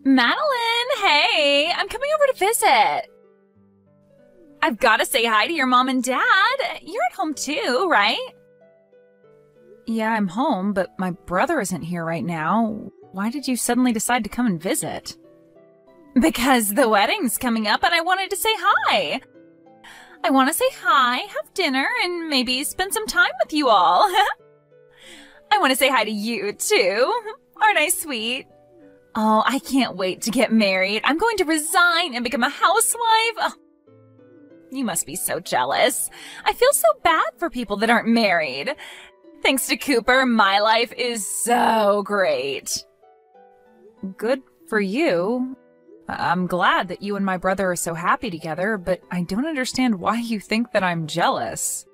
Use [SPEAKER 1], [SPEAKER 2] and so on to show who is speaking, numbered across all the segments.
[SPEAKER 1] Madeline, hey, I'm coming over to visit. I've got to say hi to your mom and dad. You're at home too, right? Yeah, I'm home, but my brother isn't here right now. Why did you suddenly decide to come and visit? Because the wedding's coming up and I wanted to say hi. I want to say hi, have dinner, and maybe spend some time with you all. I want to say hi to you too. Aren't I sweet? Oh, I can't wait to get married. I'm going to resign and become a housewife. Oh, you must be so jealous. I feel so bad for people that aren't married. Thanks to Cooper, my life is so great. Good for you. I'm glad that you and my brother are so happy together, but I don't understand why you think that I'm jealous.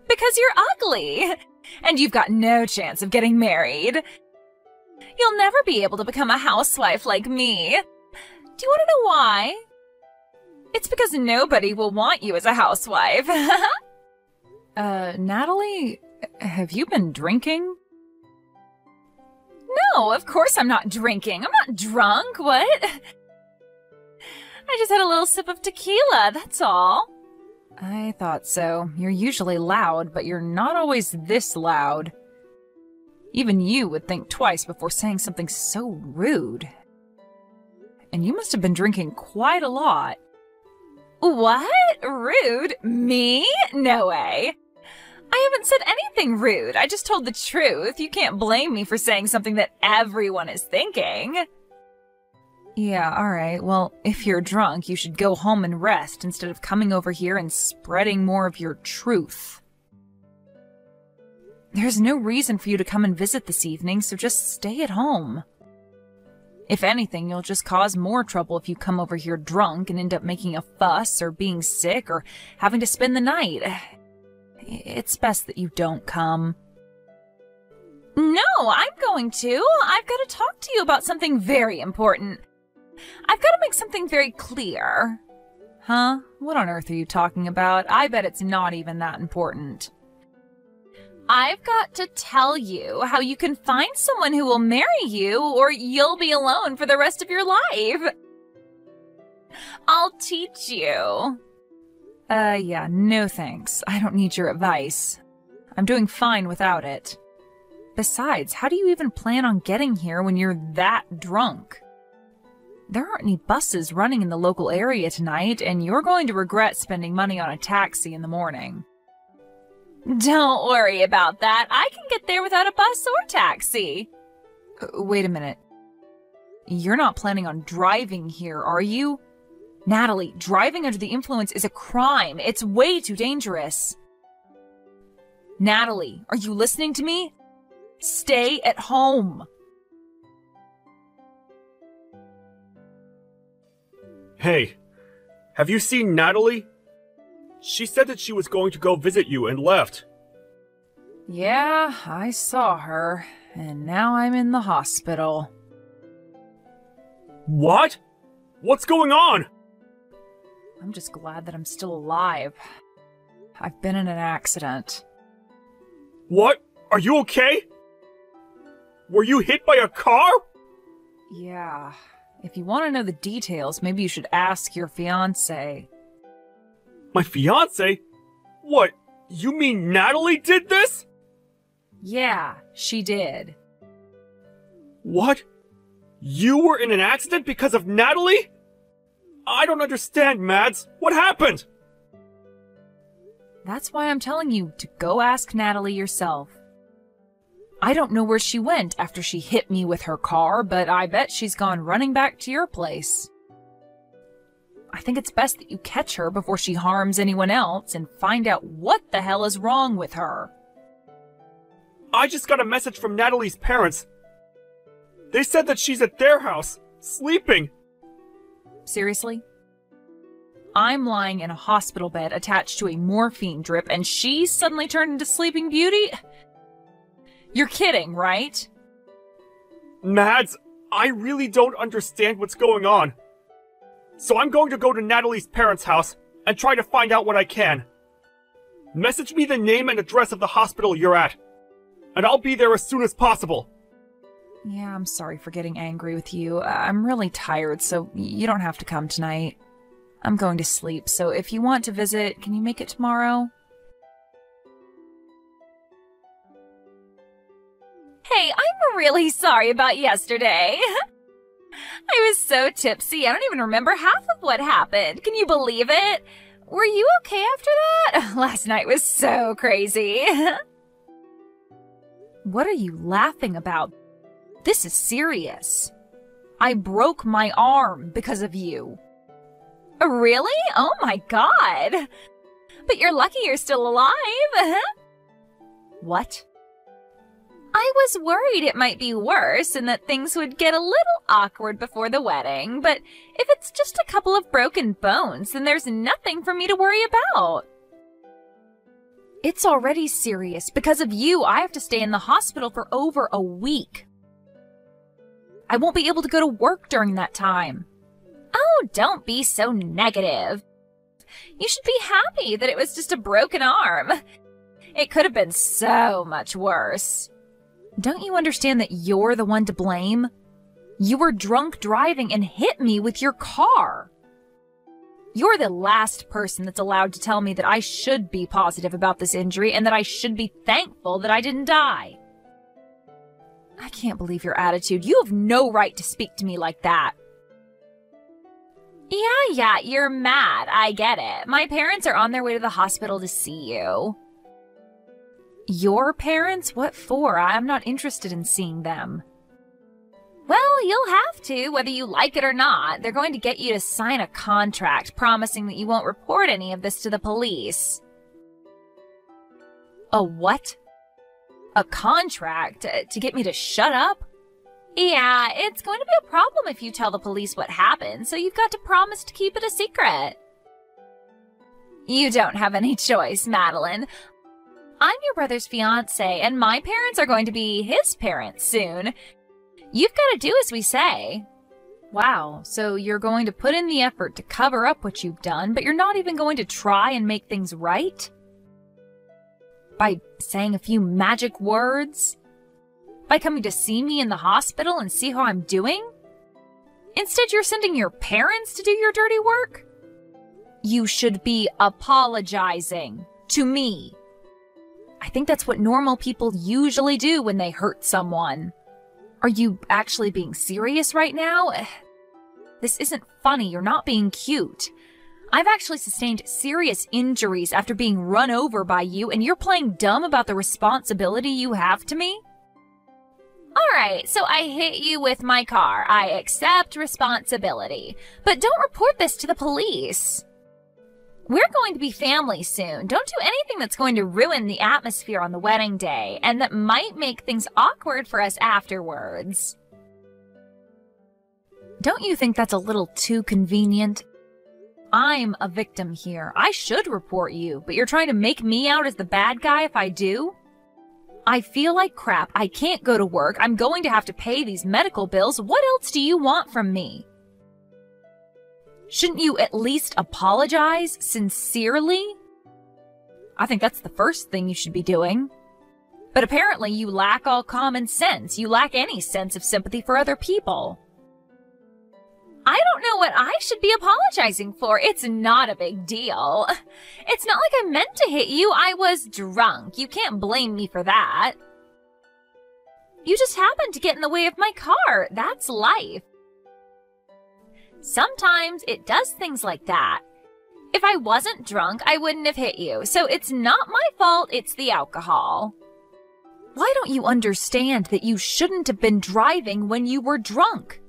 [SPEAKER 1] Because you're ugly, and you've got no chance of getting married. You'll never be able to become a housewife like me. Do you want to know why? It's because nobody will want you as a housewife. Natalie, have you been drinking? No, of course I'm not drinking. I'm not drunk, what? I just had a little sip of tequila, that's all. I thought so. You're usually loud, but you're not always this loud. Even you would think twice before saying something so rude. And you must have been drinking quite a lot. What? Rude? Me? No way. I haven't said anything rude. I just told the truth. You can't blame me for saying something that everyone is thinking. Yeah, alright. Well, if you're drunk, you should go home and rest instead of coming over here and spreading more of your truth. There's no reason for you to come and visit this evening, so just stay at home. If anything, you'll just cause more trouble if you come over here drunk and end up making a fuss or being sick or having to spend the night. It's best that you don't come. No, I'm going to. I've got to talk to you about something very important. I've got to make something very clear. Huh? What on earth are you talking about? I bet it's not even that important. I've got to tell you how you can find someone who will marry you, or you'll be alone for the rest of your life. I'll teach you. Yeah, no thanks. I don't need your advice. I'm doing fine without it. Besides, how do you even plan on getting here when you're that drunk? There aren't any buses running in the local area tonight, and you're going to regret spending money on a taxi in the morning. Don't worry about that. I can get there without a bus or taxi. Wait a minute. You're not planning on driving here, are you? Natalie, driving under the influence is a crime. It's way too dangerous. Natalie, are you listening to me? Stay at home.
[SPEAKER 2] Hey, have you seen Natalie? She said that she was going to go visit you and left.
[SPEAKER 1] Yeah, I saw her, and now I'm in the hospital.
[SPEAKER 2] What? What's going on?
[SPEAKER 1] I'm just glad that I'm still alive. I've been in an accident.
[SPEAKER 2] What? Are you okay? Were you hit by a car?
[SPEAKER 1] Yeah. If you want to know the details, maybe you should ask your fiancé.
[SPEAKER 2] My fiancé? What? You mean Natalie did this?
[SPEAKER 1] Yeah, she did.
[SPEAKER 2] What? You were in an accident because of Natalie? I don't understand, Mads. What happened?
[SPEAKER 1] That's why I'm telling you to go ask Natalie yourself. I don't know where she went after she hit me with her car, but I bet she's gone running back to your place. I think it's best that you catch her before she harms anyone else and find out what the hell is wrong with her.
[SPEAKER 2] I just got a message from Natalie's parents. They said that she's at their house, sleeping.
[SPEAKER 1] Seriously? I'm lying in a hospital bed attached to a morphine drip and she suddenly turned into Sleeping Beauty? You're kidding, right?
[SPEAKER 2] Mads, I really don't understand what's going on. So I'm going to go to Natalie's parents' house and try to find out what I can. Message me the name and address of the hospital you're at, and I'll be there as soon as possible.
[SPEAKER 1] Yeah, I'm sorry for getting angry with you. I'm really tired, so you don't have to come tonight. I'm going to sleep, so if you want to visit, can you make it tomorrow? Hey, I'm really sorry about yesterday. I was so tipsy, I don't even remember half of what happened. Can you believe it? Were you okay after that? Last night was so crazy. What are you laughing about? This is serious. I broke my arm because of you. Really? Oh my god. But you're lucky you're still alive. What? I was worried it might be worse and that things would get a little awkward before the wedding, but if it's just a couple of broken bones, then there's nothing for me to worry about. It's already serious. Because of you, I have to stay in the hospital for over a week. I won't be able to go to work during that time. Oh, don't be so negative. You should be happy that it was just a broken arm. It could have been so much worse. Don't you understand that you're the one to blame? You were drunk driving and hit me with your car. You're the last person that's allowed to tell me that I should be positive about this injury and that I should be thankful that I didn't die. I can't believe your attitude. You have no right to speak to me like that. Yeah, you're mad. I get it. My parents are on their way to the hospital to see you. Your parents? What for? I'm not interested in seeing them. Well, you'll have to, whether you like it or not. They're going to get you to sign a contract promising that you won't report any of this to the police. A what? A contract? To get me to shut up? Yeah, it's going to be a problem if you tell the police what happened, so you've got to promise to keep it a secret. You don't have any choice, Madeline. I'm your brother's fiancé, and my parents are going to be his parents soon. You've got to do as we say. Wow, so you're going to put in the effort to cover up what you've done, but you're not even going to try and make things right? By saying a few magic words? By coming to see me in the hospital and see how I'm doing? Instead, you're sending your parents to do your dirty work? You should be apologizing to me. I think that's what normal people usually do when they hurt someone. Are you actually being serious right now? This isn't funny. You're not being cute. I've actually sustained serious injuries after being run over by you, and you're playing dumb about the responsibility you have to me? Alright, so I hit you with my car. I accept responsibility. But don't report this to the police. We're going to be family soon. Don't do anything that's going to ruin the atmosphere on the wedding day, and that might make things awkward for us afterwards. Don't you think that's a little too convenient? I'm a victim here. I should report you, but you're trying to make me out as the bad guy if I do? I feel like crap. I can't go to work. I'm going to have to pay these medical bills. What else do you want from me? Shouldn't you at least apologize sincerely? I think that's the first thing you should be doing. But apparently you lack all common sense. You lack any sense of sympathy for other people. I don't know what I should be apologizing for. It's not a big deal. It's not like I meant to hit you. I was drunk. You can't blame me for that. You just happened to get in the way of my car. That's life. Sometimes it does things like that. If I wasn't drunk, I wouldn't have hit you. So it's not my fault, it's the alcohol. Why don't you understand that you shouldn't have been driving when you were drunk?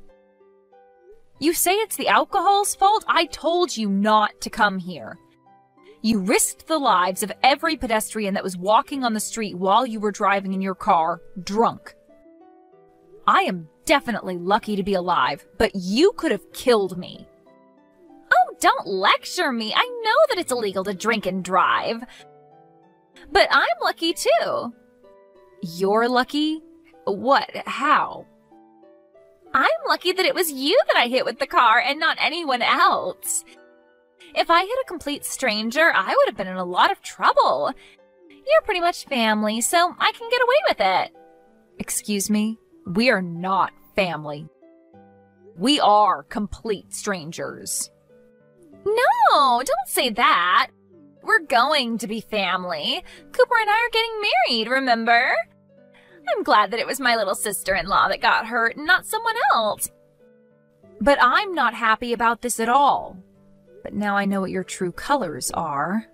[SPEAKER 1] You say it's the alcohol's fault? I told you not to come here. You risked the lives of every pedestrian that was walking on the street while you were driving in your car, drunk. I am definitely lucky to be alive, but you could have killed me. Oh, don't lecture me. I know that it's illegal to drink and drive. But I'm lucky too. You're lucky? What? How? I'm lucky that it was you that I hit with the car and not anyone else. If I hit a complete stranger, I would have been in a lot of trouble. You're pretty much family, so I can get away with it. Excuse me? We are not family. We are complete strangers.
[SPEAKER 3] No, don't say that. We're going to be family. Cooper and I are getting married, remember? I'm glad that it was my little sister-in-law that got hurt and not someone else.
[SPEAKER 1] But I'm not happy about this at all. But now I know what your true colors are.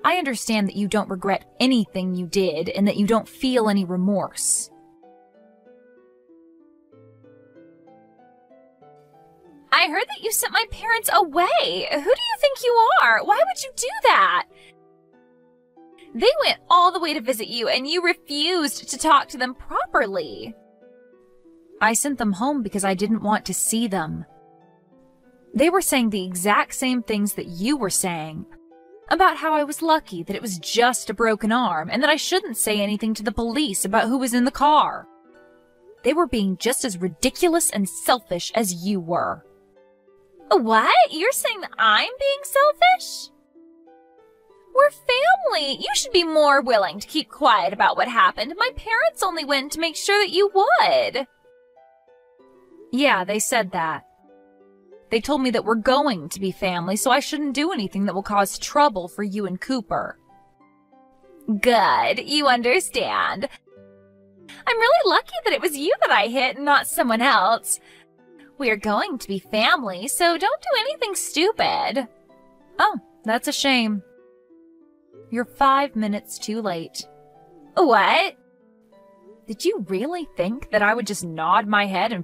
[SPEAKER 1] I understand that you don't regret anything you did and that you don't feel any remorse.
[SPEAKER 3] I heard that you sent my parents away. Who do you think you are? Why would you do that? They went all the way to visit you and you refused to talk to them properly.
[SPEAKER 1] I sent them home because I didn't want to see them. They were saying the exact same things that you were saying. About how I was lucky that it was just a broken arm and that I shouldn't say anything to the police about who was in the car. They were being just as ridiculous and selfish as you were.
[SPEAKER 3] What? You're saying that I'm being selfish? We're family. You should be more willing to keep quiet about what happened. My parents only went to make sure that you would.
[SPEAKER 1] Yeah, they said that. They told me that we're going to be family, so I shouldn't do anything that will cause trouble for you and Cooper.
[SPEAKER 3] Good. You understand. I'm really lucky that it was you that I hit and not someone else. We're going to be family, so don't do anything stupid.
[SPEAKER 1] Oh, that's a shame. You're 5 minutes too late.
[SPEAKER 3] What?
[SPEAKER 1] Did you really think that I would just nod my head and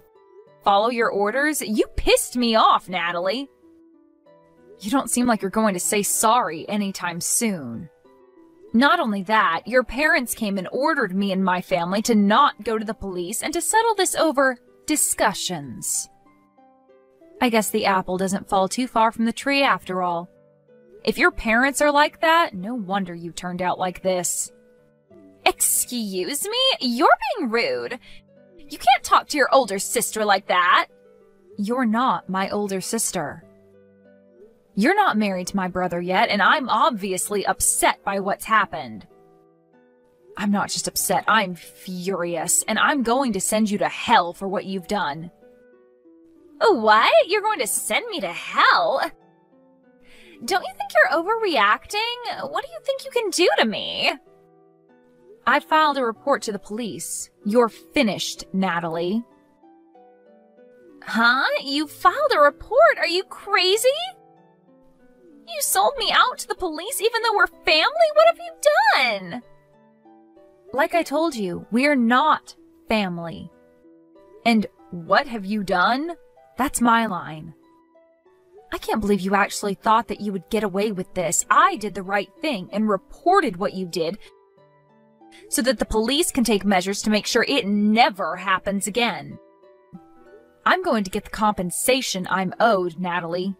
[SPEAKER 1] follow your orders? You pissed me off, Natalie. You don't seem like you're going to say sorry anytime soon. Not only that, your parents came and ordered me and my family to not go to the police and to settle this over discussions. I guess the apple doesn't fall too far from the tree after all. If your parents are like that, no wonder you turned out like this.
[SPEAKER 3] Excuse me? You're being rude. You can't talk to your older sister like that.
[SPEAKER 1] You're not my older sister. You're not married to my brother yet, and I'm obviously upset by what's happened. I'm not just upset, I'm furious, and I'm going to send you to hell for what you've done.
[SPEAKER 3] What? You're going to send me to hell? Don't you think you're overreacting? What do you think you can do to me?
[SPEAKER 1] I filed a report to the police. You're finished, Natalie.
[SPEAKER 3] Huh? You filed a report? Are you crazy? You sold me out to the police even though we're family? What have you done?
[SPEAKER 1] Like I told you, we're not family. And what have you done? That's my line. I can't believe you actually thought that you would get away with this. I did the right thing and reported what you did so that the police can take measures to make sure it never happens again. I'm going to get the compensation I'm owed, Natalie.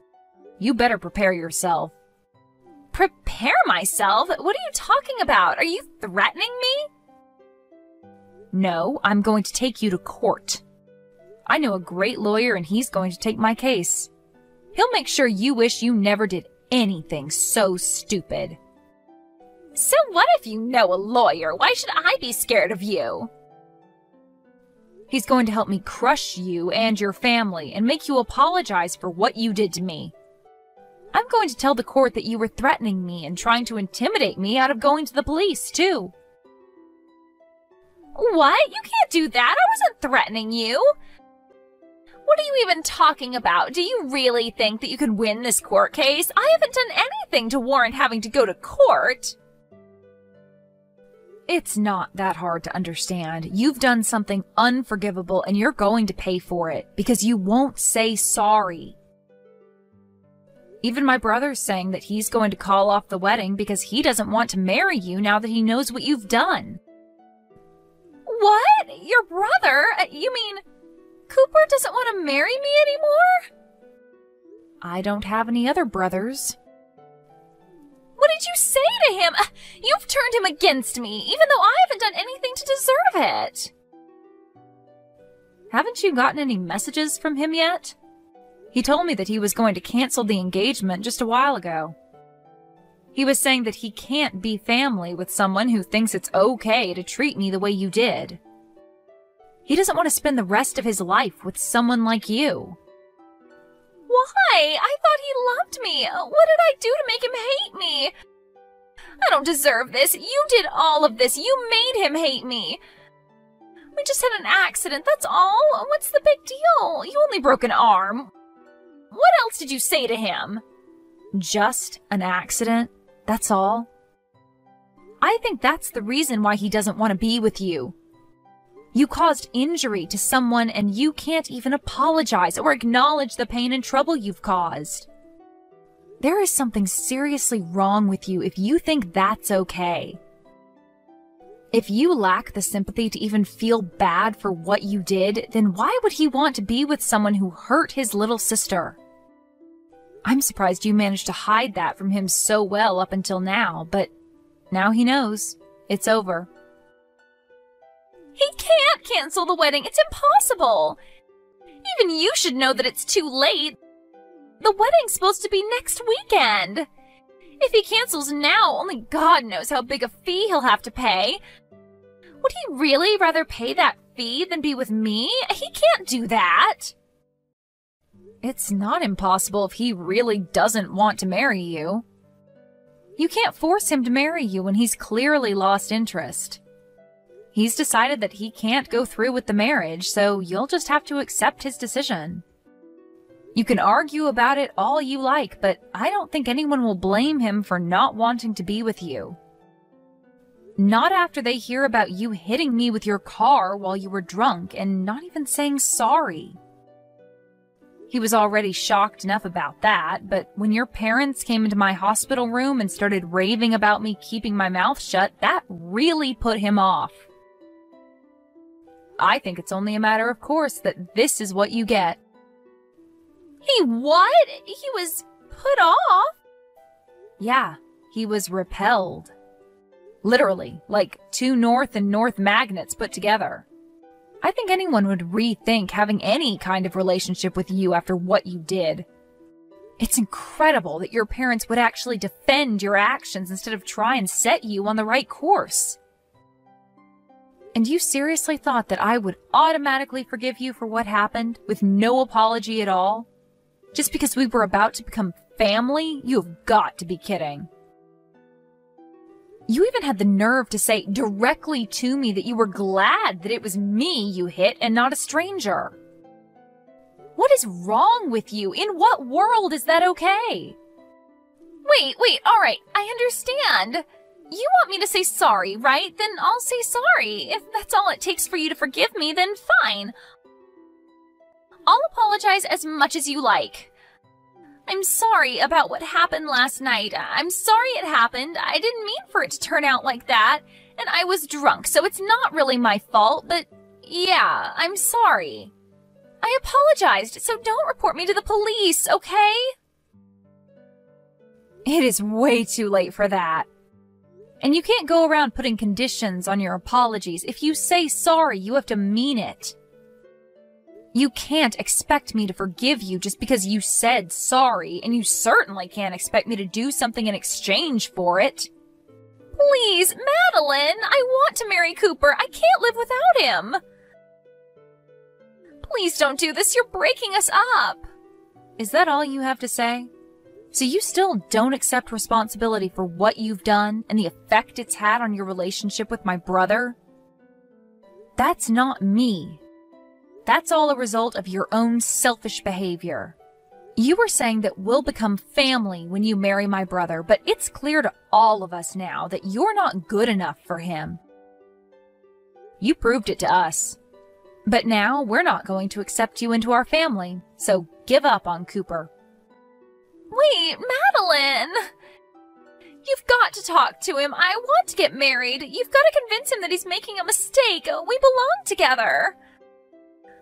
[SPEAKER 1] You better prepare yourself.
[SPEAKER 3] Prepare myself? What are you talking about? Are you threatening me?
[SPEAKER 1] No, I'm going to take you to court. I know a great lawyer and he's going to take my case. He'll make sure you wish you never did anything so stupid.
[SPEAKER 3] So what if you know a lawyer? Why should I be scared of you?
[SPEAKER 1] He's going to help me crush you and your family and make you apologize for what you did to me. I'm going to tell the court that you were threatening me and trying to intimidate me out of going to the police, too.
[SPEAKER 3] What? You can't do that. I wasn't threatening you. What are you even talking about? Do you really think that you can win this court case? I haven't done anything to warrant having to go to court.
[SPEAKER 1] It's not that hard to understand. You've done something unforgivable and you're going to pay for it because you won't say sorry. Even my brother's saying that he's going to call off the wedding because he doesn't want to marry you now that he knows what you've done.
[SPEAKER 3] What? Your brother? You mean Cooper doesn't want to marry me anymore?
[SPEAKER 1] I don't have any other brothers.
[SPEAKER 3] What did you say to him? You've turned him against me, even though I haven't done anything to deserve it.
[SPEAKER 1] Haven't you gotten any messages from him yet? He told me that he was going to cancel the engagement just a while ago. He was saying that he can't be family with someone who thinks it's okay to treat me the way you did. He doesn't want to spend the rest of his life with someone like you.
[SPEAKER 3] Why? I thought he loved me. What did I do to make him hate me? I don't deserve this. You did all of this. You made him hate me. We just had an accident, that's all. What's the big deal? You only broke an arm. What else did you say to him?
[SPEAKER 1] Just an accident, that's all. I think that's the reason why he doesn't want to be with you. You caused injury to someone and you can't even apologize or acknowledge the pain and trouble you've caused. There is something seriously wrong with you if you think that's okay. If you lack the sympathy to even feel bad for what you did, then why would he want to be with someone who hurt his little sister? I'm surprised you managed to hide that from him so well up until now, but now he knows. It's over.
[SPEAKER 3] He can't cancel the wedding. It's impossible. Even you should know that it's too late. The wedding's supposed to be next weekend. If he cancels now, only God knows how big a fee he'll have to pay. Would he really rather pay that fee than be with me? He can't do that.
[SPEAKER 1] It's not impossible if he really doesn't want to marry you. You can't force him to marry you when he's clearly lost interest. He's decided that he can't go through with the marriage, so you'll just have to accept his decision. You can argue about it all you like, but I don't think anyone will blame him for not wanting to be with you. Not after they hear about you hitting me with your car while you were drunk and not even saying sorry. He was already shocked enough about that, but when your parents came into my hospital room and started raving about me keeping my mouth shut, that really put him off. I think it's only a matter of course that this is what you get.
[SPEAKER 3] He what? He was put off?
[SPEAKER 1] Yeah, he was repelled. Literally, like two north and north magnets put together. I think anyone would rethink having any kind of relationship with you after what you did. It's incredible that your parents would actually defend your actions instead of try and set you on the right course. And you seriously thought that I would automatically forgive you for what happened with no apology at all? Just because we were about to become family? You've got to be kidding. You even had the nerve to say directly to me that you were glad that it was me you hit and not a stranger. What is wrong with you? In what world is that okay?
[SPEAKER 3] Wait, all right, I understand. You want me to say sorry, right? Then I'll say sorry. If that's all it takes for you to forgive me, then fine. I'll apologize as much as you like. I'm sorry about what happened last night. I'm sorry it happened. I didn't mean for it to turn out like that. And I was drunk, so it's not really my fault, but yeah, I'm sorry. I apologized, so don't report me to the police, okay?
[SPEAKER 1] It is way too late for that. And you can't go around putting conditions on your apologies. If you say sorry, you have to mean it. You can't expect me to forgive you just because you said sorry, and you certainly can't expect me to do something in exchange for it.
[SPEAKER 3] Please, Madeline, I want to marry Cooper. I can't live without him. Please don't do this. You're breaking us up.
[SPEAKER 1] Is that all you have to say? So you still don't accept responsibility for what you've done and the effect it's had on your relationship with my brother? That's not me. That's all a result of your own selfish behavior. You were saying that we'll become family when you marry my brother, but it's clear to all of us now that you're not good enough for him. You proved it to us. But now we're not going to accept you into our family, so give up on Cooper.
[SPEAKER 3] Wait, Madeline! You've got to talk to him. I want to get married. You've got to convince him that he's making a mistake. We belong together.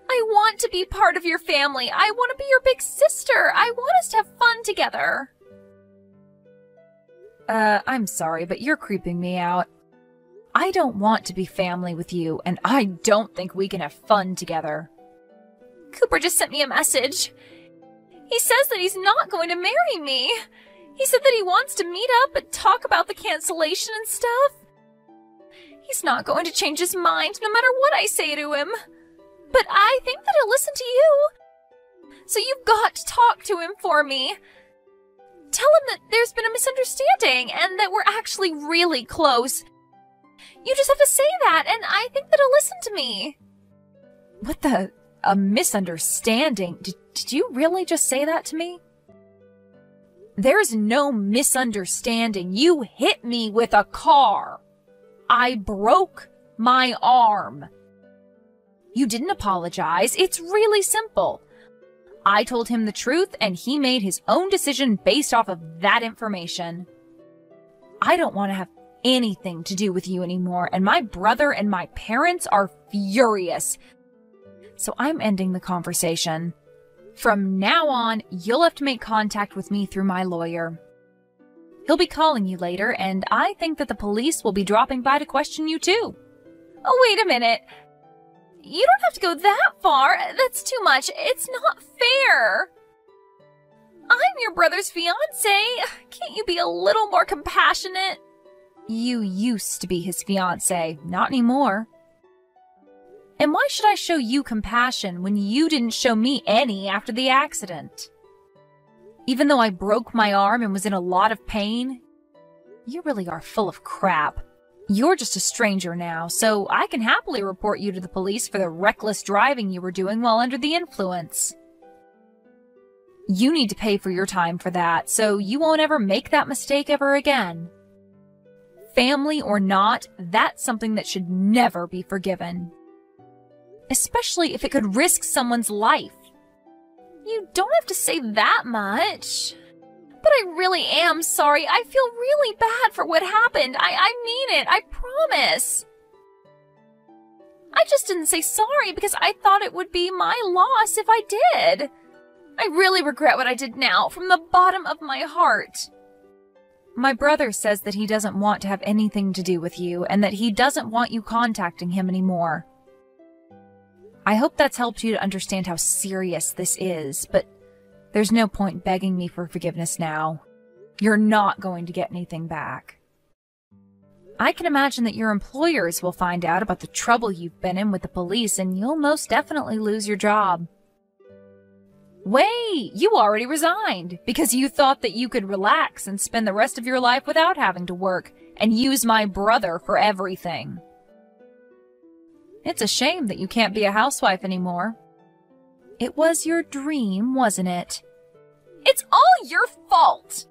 [SPEAKER 3] I want to be part of your family. I want to be your big sister. I want us to have fun together.
[SPEAKER 1] I'm sorry, but you're creeping me out. I don't want to be family with you, and I don't think we can have fun together.
[SPEAKER 3] Cooper just sent me a message. He says that he's not going to marry me. He said that he wants to meet up and talk about the cancellation and stuff. He's not going to change his mind no matter what I say to him. But I think that he'll listen to you. So you've got to talk to him for me. Tell him that there's been a misunderstanding and that we're actually really close. You just have to say that, and I think that he'll listen to me.
[SPEAKER 1] What the? A misunderstanding? Did you really just say that to me? There's no misunderstanding. You hit me with a car. I broke my arm. You didn't apologize. It's really simple. I told him the truth, and he made his own decision based off of that information. I don't want to have anything to do with you anymore, and my brother and my parents are furious. So I'm ending the conversation. From now on, you'll have to make contact with me through my lawyer. He'll be calling you later, and I think that the police will be dropping by to question you too.
[SPEAKER 3] Oh, wait a minute. You don't have to go that far. That's too much. It's not fair. I'm your brother's fiancé. Can't you be a little more compassionate?
[SPEAKER 1] You used to be his fiancé, not anymore. And why should I show you compassion when you didn't show me any after the accident? Even though I broke my arm and was in a lot of pain, you really are full of crap. You're just a stranger now, so I can happily report you to the police for the reckless driving you were doing while under the influence. You need to pay for your time for that, so you won't ever make that mistake ever again. Family or not, that's something that should never be forgiven. Especially if it could risk someone's life.
[SPEAKER 3] You don't have to say that much. But I really am sorry. I feel really bad for what happened. I mean it. I promise. I just didn't say sorry because I thought it would be my loss if I did. I really regret what I did now from the bottom of my heart.
[SPEAKER 1] My brother says that he doesn't want to have anything to do with you and that he doesn't want you contacting him anymore. I hope that's helped you to understand how serious this is, but there's no point begging me for forgiveness now. You're not going to get anything back. I can imagine that your employers will find out about the trouble you've been in with the police, and you'll most definitely lose your job. Wait, you already resigned because you thought that you could relax and spend the rest of your life without having to work and use my brother for everything. It's a shame that you can't be a housewife anymore. It was your dream, wasn't it?
[SPEAKER 3] It's all your fault!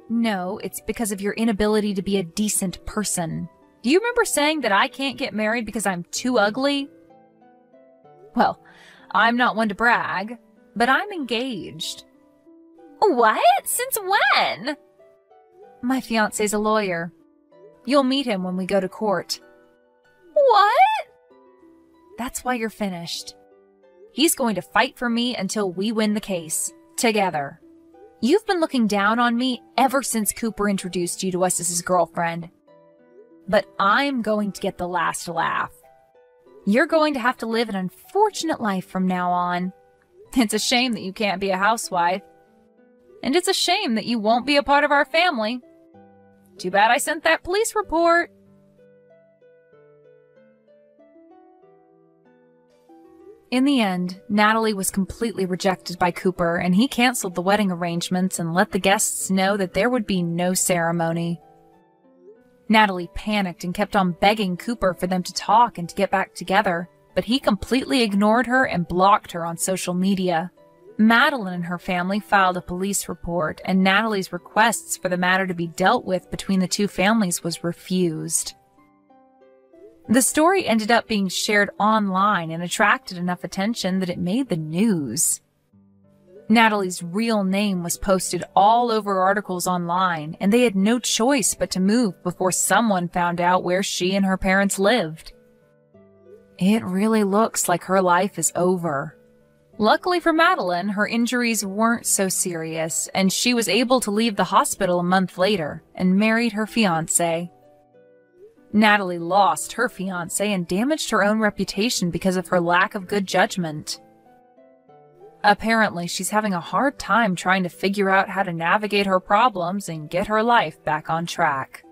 [SPEAKER 1] No, it's because of your inability to be a decent person. Do you remember saying that I can't get married because I'm too ugly? Well, I'm not one to brag, but I'm engaged.
[SPEAKER 3] What? Since when?
[SPEAKER 1] My fiancé's a lawyer. You'll meet him when we go to court.
[SPEAKER 3] What?
[SPEAKER 1] That's why you're finished. He's going to fight for me until we win the case. Together. You've been looking down on me ever since Cooper introduced you to us as his girlfriend. But I'm going to get the last laugh. You're going to have to live an unfortunate life from now on. It's a shame that you can't be a housewife. And it's a shame that you won't be a part of our family. Too bad I sent that police report. In the end, Natalie was completely rejected by Cooper, and he canceled the wedding arrangements and let the guests know that there would be no ceremony. Natalie panicked and kept on begging Cooper for them to talk and to get back together, but he completely ignored her and blocked her on social media. Madeline and her family filed a police report, and Natalie's requests for the matter to be dealt with between the two families was refused. The story ended up being shared online and attracted enough attention that it made the news. Natalie's real name was posted all over articles online, and they had no choice but to move before someone found out where she and her parents lived. It really looks like her life is over. Luckily for Madeline, her injuries weren't so serious, and she was able to leave the hospital a month later and married her fiancé. Natalie lost her fiancé and damaged her own reputation because of her lack of good judgment. Apparently, she's having a hard time trying to figure out how to navigate her problems and get her life back on track.